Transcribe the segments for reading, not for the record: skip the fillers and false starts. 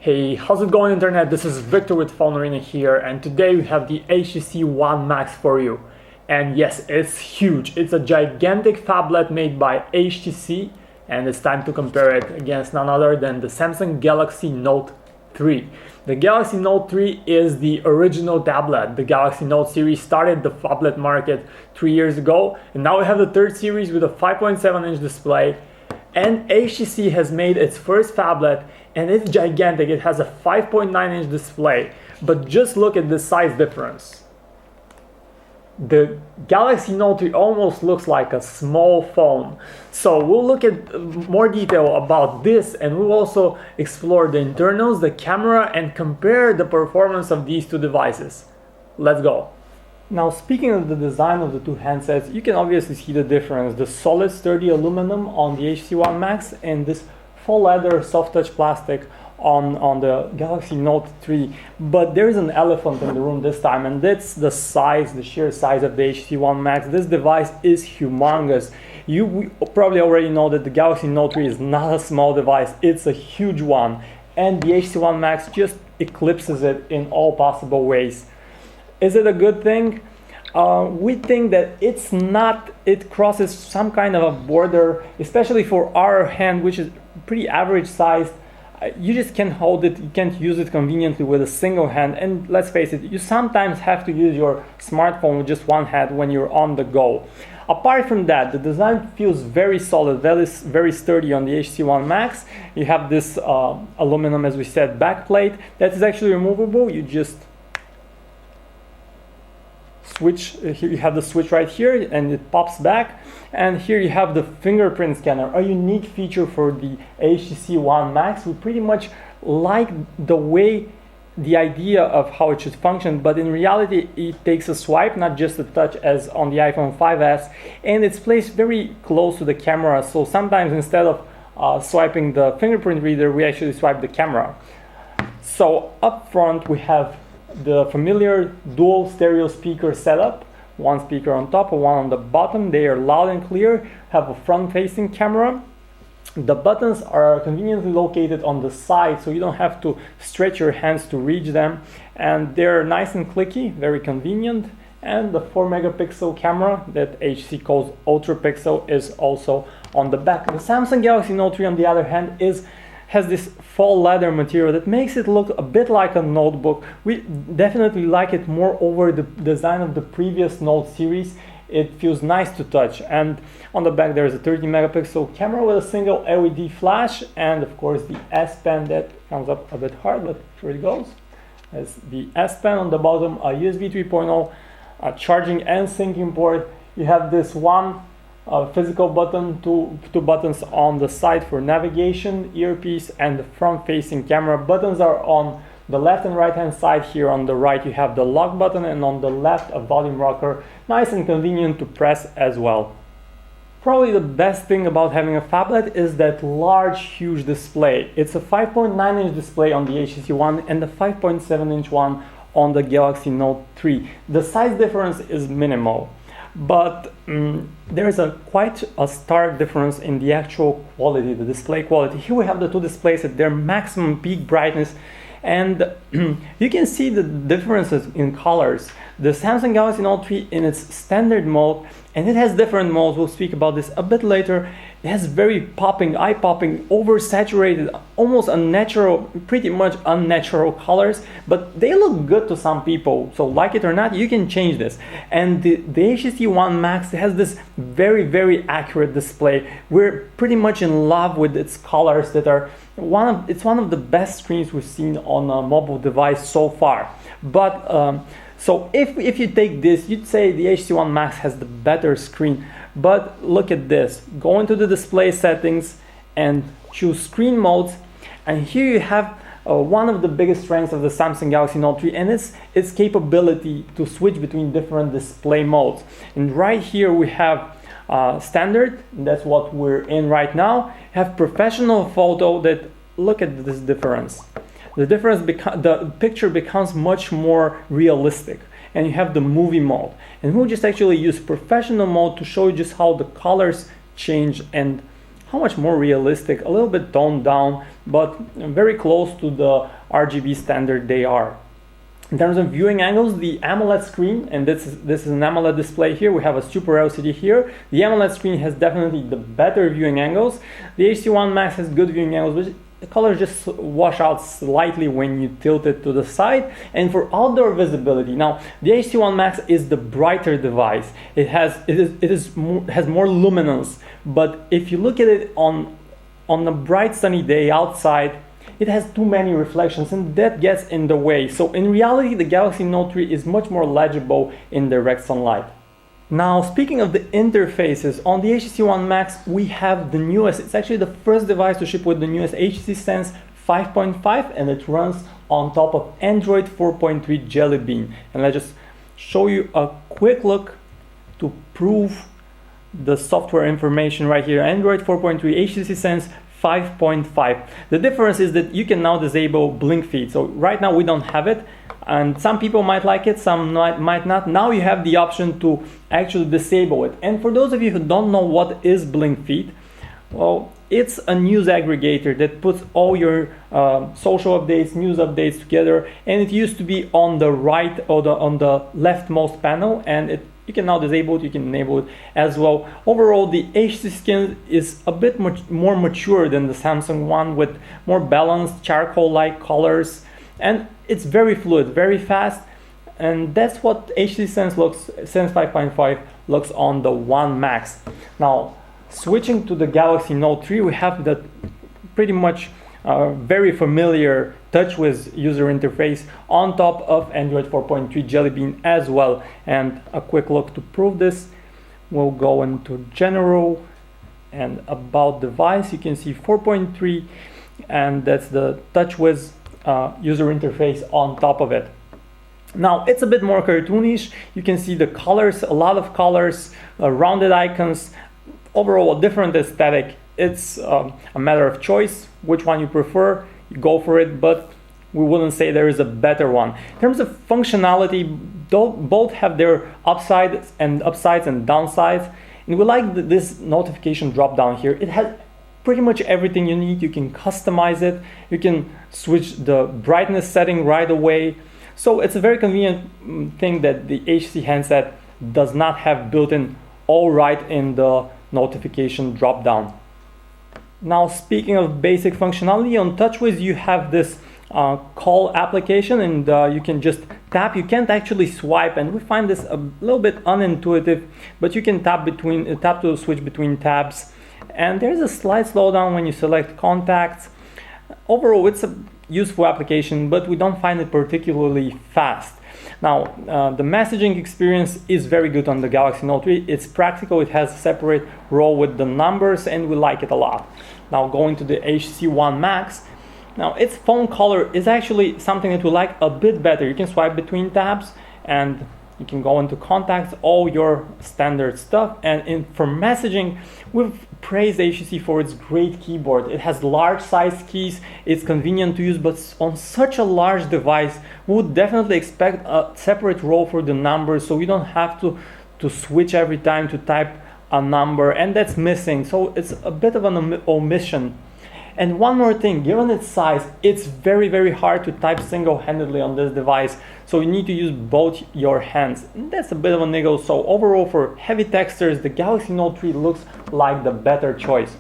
Hey, how's it going, internet? This is Victor with PhoneArena here, and today we have the HTC One Max for you. And yes, it's huge. It's a gigantic phablet made by HTC, and it's time to compare it against none other than the Samsung Galaxy Note 3. The Galaxy Note 3 is the original tablet. The Galaxy Note series started the phablet market 3 years ago, and now we have the third series with a 5.7-inch display. And HTC has made its first phablet, and it's gigantic. It has a 5.9-inch display, but just look at the size difference. The Galaxy Note 3 almost looks like a small phone. So we'll look at more detail about this, and we'll also explore the internals, the camera, and compare the performance of these two devices. Let's go. Now, speaking of the design of the two handsets, you can obviously see the difference. The solid sturdy aluminum on the HTC One Max and this faux leather soft touch plastic on the Galaxy Note 3. But there's an elephant in the room this time, and that's the size, the sheer size of the HTC One Max. This device is humongous. We probably already know that the Galaxy Note 3 is not a small device, it's a huge one. And the HTC One Max just eclipses it in all possible ways. Is it a good thing? We think that it's not. It crosses some kind of a border, especially for our hand, which is pretty average sized. You just can't hold it, you can't use it conveniently with a single hand. And let's face it, you sometimes have to use your smartphone with just one hand when you're on the go. Apart from that, the design feels very solid, very sturdy on the HTC One Max. You have this aluminum, as we said, backplate that is actually removable. You just switch. Here you have the switch right here, and it pops back. And here you have the fingerprint scanner, a unique feature for the HTC One Max. We pretty much like the idea of how it should function, but in reality it takes a swipe, not just a touch as on the iPhone 5s, and it's placed very close to the camera. So sometimes instead of swiping the fingerprint reader, we actually swipe the camera. So up front we have the familiar dual stereo speaker setup, one speaker on top and one on the bottom. They are loud and clear, have a front-facing camera. The buttons are conveniently located on the side, so you don't have to stretch your hands to reach them, and they're nice and clicky, very convenient. And the 4-megapixel camera that HTC calls ultrapixel is also on the back. The Samsung Galaxy Note 3, on the other hand, has this faux leather material that makes it look a bit like a notebook. We definitely like it more over the design of the previous Note series. It feels nice to touch. And on the back there's a 30-megapixel camera with a single LED flash, and of course the S Pen that comes up a bit hard, but here it goes. There's the S Pen on the bottom, a USB 3.0 charging and syncing port. You have this one physical button, two buttons on the side for navigation, earpiece, and the front-facing camera. Buttons are on the left and right hand side. Here on the right you have the lock button, and on the left a volume rocker. Nice and convenient to press as well. Probably the best thing about having a phablet is that large, huge display. It's a 5.9-inch display on the HTC One and the 5.7-inch one on the Galaxy Note 3. The size difference is minimal, but there is quite a stark difference in the actual quality, the display quality. Here we have the two displays at their maximum peak brightness, and you can see the differences in colors. The Samsung Galaxy Note 3 in its standard mode, and it has different modes, we'll speak about this a bit later. It has very popping, eye-popping, oversaturated, almost unnatural, pretty much unnatural colors, but they look good to some people. So like it or not, you can change this. And the HTC One Max has this very accurate display. We're pretty much in love with its colors that are it's one of the best screens we've seen on a mobile device so far. But so if you take this, you'd say the HTC One Max has the better screen. But look at this. Go into the display settings and choose screen modes, and here you have one of the biggest strengths of the Samsung Galaxy Note 3, and its capability to switch between different display modes. And right here we have standard, that's what we're in right now. Have professional photo. That, look at this difference. The picture becomes much more realistic. And you have the movie mode, and we'll just actually use professional mode to show you just how the colors change and how much more realistic, a little bit toned down, but very close to the RGB standard they are. In terms of viewing angles, the AMOLED screen, and this is an AMOLED display here, we have a Super LCD here. The AMOLED screen has definitely the better viewing angles. The HTC One Max has good viewing angles, but the colors just wash out slightly when you tilt it to the side. And for outdoor visibility, now the HTC One Max is the brighter device. It has more luminance, but if you look at it on a bright sunny day outside, it has too many reflections and that gets in the way. So in reality, the Galaxy Note 3 is much more legible in direct sunlight. Now, speaking of the interfaces, on the HTC One Max, we have the newest, it's actually the first device to ship with the newest HTC Sense 5.5, and it runs on top of Android 4.3 Jelly Bean. And let's just show you a quick look to prove the software information right here. Android 4.3 HTC Sense 5.5. The difference is that you can now disable blink feed. So right now we don't have it, and some people might like it, some might not. Now you have the option to actually disable it. And for those of you who don't know what is blink feed, well, it's a news aggregator that puts all your social updates, news updates together, and it used to be on the right or on the leftmost panel, and you can now disable it, you can enable it as well. Overall, the HTC skin is a bit more mature than the Samsung one, with more balanced charcoal-like colors, and it's very fluid, very fast, and that's what HTC Sense 5.5 looks on the One Max. Now, switching to the Galaxy Note 3, we have the pretty much very familiar TouchWiz user interface on top of Android 4.3 Jelly Bean as well. And a quick look to prove this, we'll go into General and About Device. You can see 4.3, and that's the TouchWiz user interface on top of it. Now, it's a bit more cartoonish. You can see the colors, a lot of colors, rounded icons, overall a different aesthetic. It's a matter of choice, which one you prefer, you go for it, but we wouldn't say there is a better one. In terms of functionality, both have their upsides and downsides, and we like this notification drop down here. It has pretty much everything you need. You can customize it, you can switch the brightness setting right away, so it's a very convenient thing that the HTC handset does not have built in all right in the notification drop down. Now, speaking of basic functionality, on TouchWiz you have this call application, and you can just tap. You can't actually swipe, and we find this a little bit unintuitive, but you can tap to switch between tabs, and there's a slight slowdown when you select contacts. Overall, it's a useful application, but we don't find it particularly fast. Now, the messaging experience is very good on the Galaxy Note 3. It's practical, it has a separate row with the numbers, and we like it a lot. Now, going to the HTC One Max, now its phone color is actually something that we like a bit better. You can swipe between tabs, and you can go into contacts, all your standard stuff. And for messaging, we've praised HTC for its great keyboard. It has large size keys, it's convenient to use, but on such a large device, we would definitely expect a separate row for the numbers, so you don't have to switch every time to type a number, and that's missing. So it's a bit of an omission. And one more thing, given its size, it's very, very hard to type single-handedly on this device. So you need to use both your hands. And that's a bit of a niggle. So overall, for heavy texters, the Galaxy Note 3 looks like the better choice.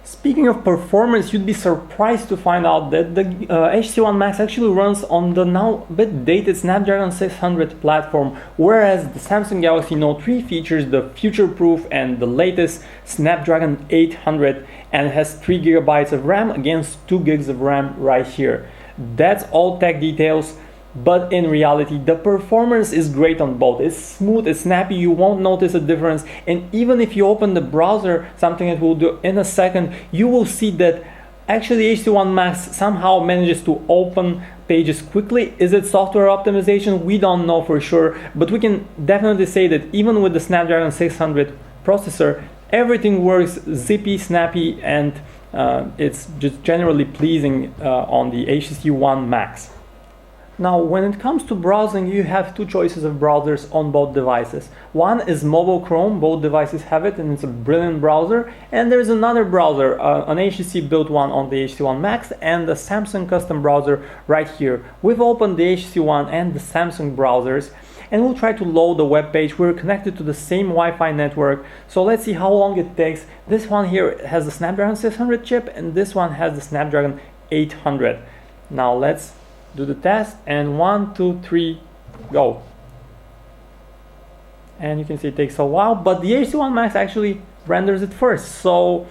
Speaking of performance, you'd be surprised to find out that the HTC One Max actually runs on the now a bit dated Snapdragon 600 platform, whereas the Samsung Galaxy Note 3 features the future-proof and the latest Snapdragon 800, and it has 3 GB of RAM against 2 GB of RAM right here. That's all tech details, but in reality, the performance is great on both. It's smooth, it's snappy, you won't notice a difference, and even if you open the browser, something that we'll do in a second, you will see that actually HTC One Max somehow manages to open pages quickly. Is it software optimization? We don't know for sure, but we can definitely say that even with the Snapdragon 600 processor, everything works zippy, snappy, and it's just generally pleasing on the HTC One Max. Now, when it comes to browsing, you have two choices of browsers on both devices. One is mobile Chrome, both devices have it, and it's a brilliant browser. And there's another browser, an HTC built one on the HTC One Max, and the Samsung custom browser right here. We've opened the HTC One and the Samsung browsers, and we'll try to load the web page. We're connected to the same Wi-Fi network, so let's see how long it takes. This one here has the Snapdragon 600 chip, and this one has the Snapdragon 800. Now let's do the test, and 1, 2, 3, go. And you can see it takes a while, but the HTC One Max actually renders it first. So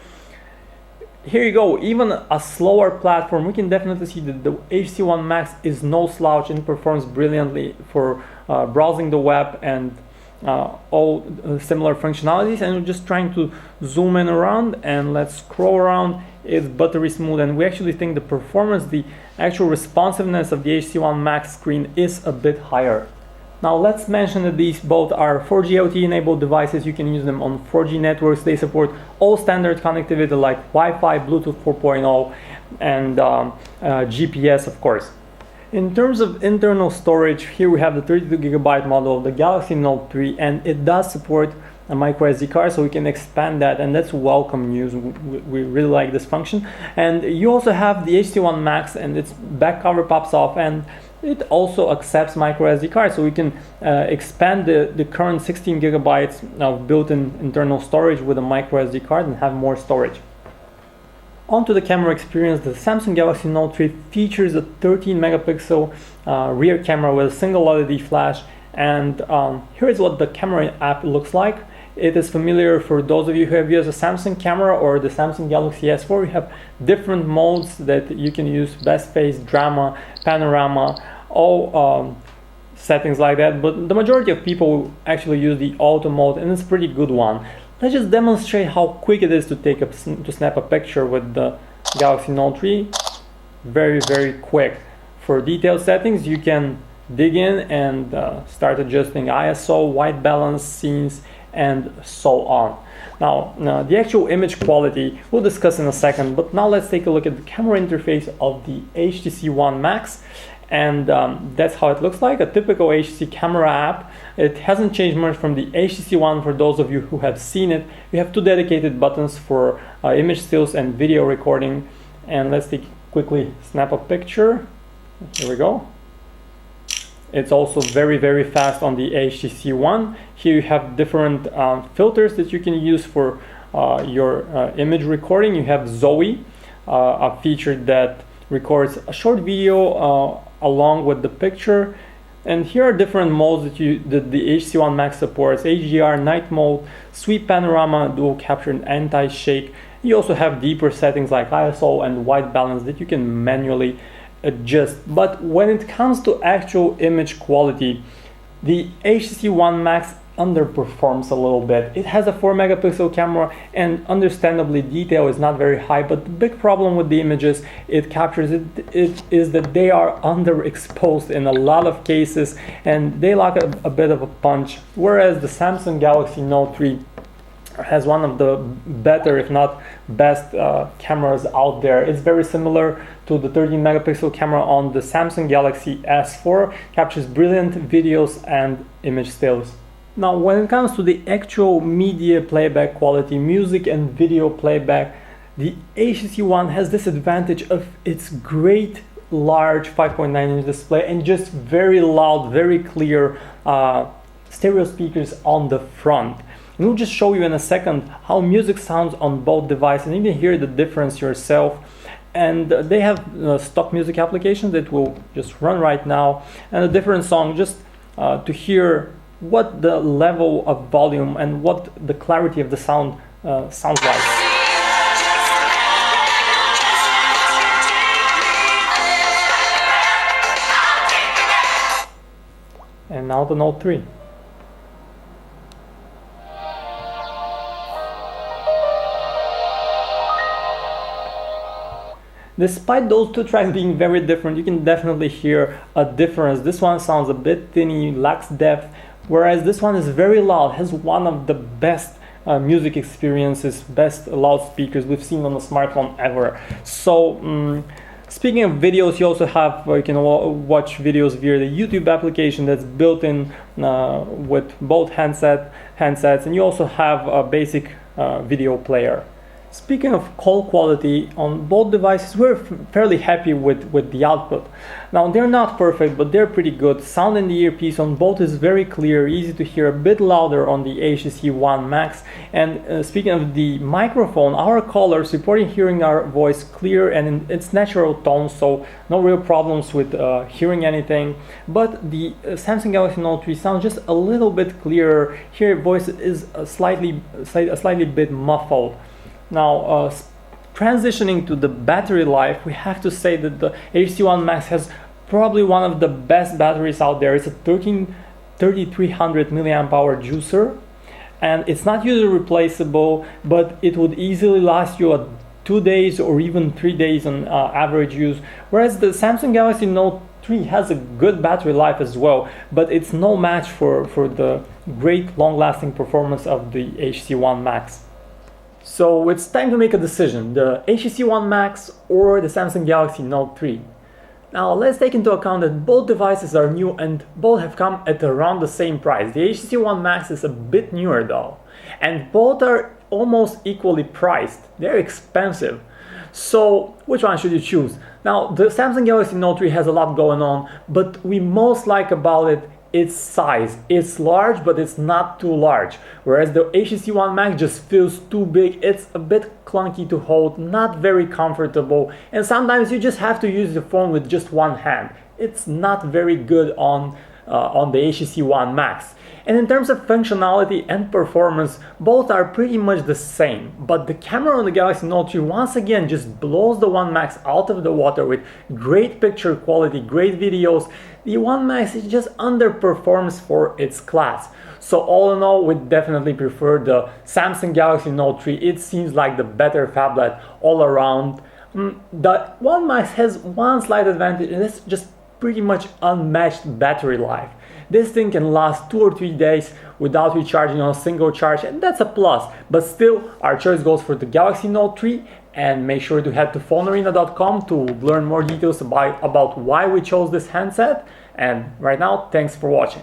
here you go, even a slower platform, we can definitely see that the HTC One Max is no slouch and performs brilliantly for browsing the web and all similar functionalities. And we're just trying to zoom in around, and let's scroll around. It's buttery smooth, and we actually think the performance, the actual responsiveness of the HTC One Max screen is a bit higher. Now let's mention that these both are 4G LTE enabled devices. You can use them on 4G networks. They support all standard connectivity like Wi-Fi, Bluetooth 4.0, and GPS, of course. In terms of internal storage, here we have the 32GB model of the Galaxy Note 3, and it does support a micro SD card, so we can expand that, and that's welcome news. We really like this function. And you also have the HTC One Max, and its back cover pops off, and it also accepts micro SD cards, so we can expand the current 16GB of built-in internal storage with a micro SD card and have more storage. Onto the camera experience, the Samsung Galaxy Note 3 features a 13 megapixel rear camera with a single LED flash, and here is what the camera app looks like. It is familiar for those of you who have used a Samsung camera or the Samsung Galaxy S4. You have different modes that you can use: best face, drama, panorama, all settings like that. But the majority of people actually use the auto mode, and it's a pretty good one. Let's just demonstrate how quick it is to snap a picture with the Galaxy Note 3. Very, very quick. For detailed settings, you can dig in and start adjusting ISO, white balance, scenes, and so on. Now, the actual image quality we'll discuss in a second, but now let's take a look at the camera interface of the HTC One Max. And that's how it looks like, a typical HTC camera app. It hasn't changed much from the HTC One. For those of you who have seen it, you have two dedicated buttons for image stills and video recording. And let's quickly snap a picture. Here we go. It's also very, very fast on the HTC One. Here you have different filters that you can use for your image recording. You have Zoe, a feature that records a short video along with the picture. And here are different modes that the HTC One Max supports: HDR, night mode, sweep panorama, dual capture, and anti-shake. You also have deeper settings like ISO and white balance that you can manually adjust. But when it comes to actual image quality, the HTC One Max underperforms a little bit. It has a 4 megapixel camera, and understandably detail is not very high, but the big problem with the images it captures it is that they are underexposed in a lot of cases, and they lack a bit of a punch, whereas the Samsung Galaxy Note 3 has one of the better, if not best, cameras out there. It's very similar to the 13 megapixel camera on the Samsung Galaxy S4, captures brilliant videos and image stills. Now, when it comes to the actual media playback quality, music and video playback, the HTC One has this advantage of its great large 5.9-inch display and just very loud, very clear stereo speakers on the front. And we'll just show you in a second how music sounds on both devices, and you can hear the difference yourself. And they have stock music applications that will just run right now, and a different song just to hear what the level of volume and what the clarity of the sound sounds like. And now the Note 3. Despite those two tracks being very different, you can definitely hear a difference. This one sounds a bit thinny, lacks depth, whereas this one is very loud, has one of the best music experiences, best loudspeakers we've seen on a smartphone ever. So Speaking of videos, you also have you can watch videos via the YouTube application that's built in with both handsets, and you also have a basic video player. Speaking of call quality, on both devices we're fairly happy with the output. Now they're not perfect, but they're pretty good. Sound in the earpiece on both is very clear, easy to hear, a bit louder on the HTC One Max. And speaking of the microphone, our callers reporting hearing our voice clear and in its natural tone, so no real problems with hearing anything. But the Samsung Galaxy Note 3 sounds just a little bit clearer. Here voice is a slightly bit muffled. Now, transitioning to the battery life, we have to say that the HTC One Max has probably one of the best batteries out there. It's a 3300 milliamp hour juicer, and it's not user replaceable, but it would easily last you 2 days or even 3 days on average use. Whereas the Samsung Galaxy Note 3 has a good battery life as well, but it's no match for the great long-lasting performance of the HTC One Max. So it's time to make a decision, the HTC One Max or the Samsung Galaxy Note 3. Now let's take into account that both devices are new and both have come at around the same price. The HTC One Max is a bit newer though, and both are almost equally priced. They're expensive. So which one should you choose? Now the Samsung Galaxy Note 3 has a lot going on, but we most like about it its size. It's large, but it's not too large. Whereas the HTC One Max just feels too big. It's a bit clunky to hold, not very comfortable, and sometimes you just have to use the phone with just one hand. It's not very good on the HTC One Max. And in terms of functionality and performance, both are pretty much the same. But the camera on the Galaxy Note 3 once again just blows the One Max out of the water with great picture quality, great videos. The One Max just underperforms for its class. So all in all, we definitely prefer the Samsung Galaxy Note 3. It seems like the better phablet all around. The One Max has one slight advantage, and it's just pretty much unmatched battery life. This thing can last 2 or 3 days without recharging on a single charge, and that's a plus. But still, our choice goes for the Galaxy Note 3, and make sure to head to PhoneArena.com to learn more details about why we chose this handset. And right now, thanks for watching.